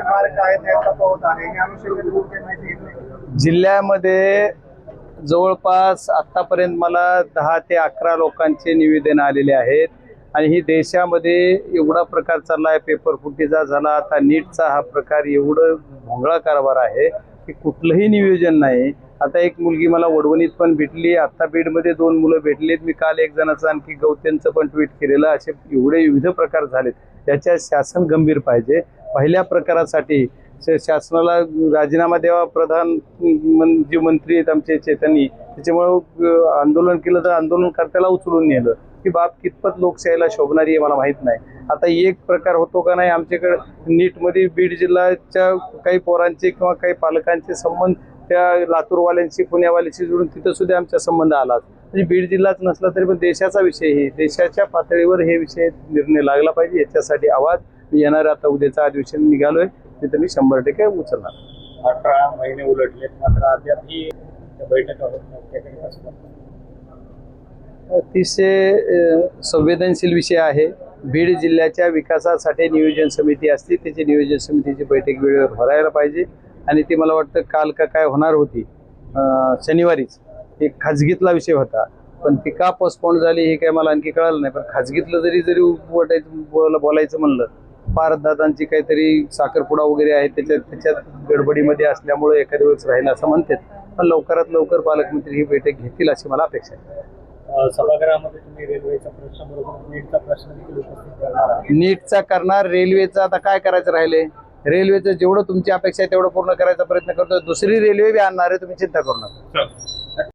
मार्ग आहेत याचा पाहत आहे या अनुषंगाने काही माहिती घेतली. जिल्ह्यामध्ये जवळपास आतापर्यंत मला 10 ते 11 लोकांचे निवेदन आलेले आहेत आणि ही देशामध्ये एवढा प्रकार चालला आहे. पेपर फुटीचा झाला, आता नीटचा हा प्रकार, एवढं भोंगळा कारभार आहे की कुठलंही नियोजन नाही. आता एक मुलगी मला वडवणीत पण भेटली, आता बीडमध्ये 2 मुलं भेटलीत. मी काल एक जणाचं आणखी गौत्यांचं पण ट्विट केलेलं. असे एवढे विविध प्रकार झालेत. याच्या शासन गंभीर पाहिजे. पहिल्या प्रकारासाठी शासनाला राजीनामा द्यावा. प्रधान जे मंत्री आहेत आमचे चैतन्य, त्याच्यामुळं आंदोलन केलं तर आंदोलनकर्त्याला उचलून नेलं. की बाब कितपत लोकशाहीला शोभणारी आहे मला माहीत नाही. आता एक प्रकार होतो का नाही, आमच्याकडे नीटमध्ये बीड जिल्ह्याच्या काही पोरांचे किंवा काही पालकांचे संबंध त्या लातूरवाल्यांशी पुण्यावाल्यांशी जोडून तिथं सुद्धा आमचा संबंध आला. म्हणजे बीड जिल्हाच नसला तरी पण देशाचा विषय, हे देशाच्या पातळीवर हे विषय निर्णय लागला पाहिजे. याच्यासाठी आवाज येणाऱ्या आता उद्याचा अधिवेशन निघालोय तिथं मी 100% उचलणार. 18 महिने उलटलेत मात्र अद्यापही बैठका होत नाही. अतिशय संवेदनशील विषय आहे. बीड जिल्ह्याच्या विकासासाठी नियोजन समिती असते, त्याची नियोजन समितीची बैठक वेळेवर भरायला पाहिजे. आणि ती मला वाटतं काल का काय होणार होती शनिवारीच, एक खाजगीतला विषय होता, पण ती का पोस्टपोन झाली हे काय मला आणखी कळालं नाही. पण खाजगीतलं जरी बोलायचं म्हणलं, पारदादांची काहीतरी साखरपुडा वगैरे आहे, त्याच्यात गडबडीमध्ये असल्यामुळे एखाद्या वेळेस राहील असं म्हणतात. पण लवकरात लवकर पालकमंत्री ही बैठक घेतील अशी मला अपेक्षा आहे. सभागृहामध्ये तुम्ही रेल्वेचा प्रश्न बरोबर नीटचा प्रश्न देखील उपस्थित करणार आहे. नीटचा करणार, रेल्वेचा आता काय करायचं राहिले. रेल्वेचं जेवढं तुमची अपेक्षा आहे तेवढं पूर्ण करायचा प्रयत्न करतोय. दुसरी रेल्वे बी आणणार आहे, तुम्ही चिंता करू नका.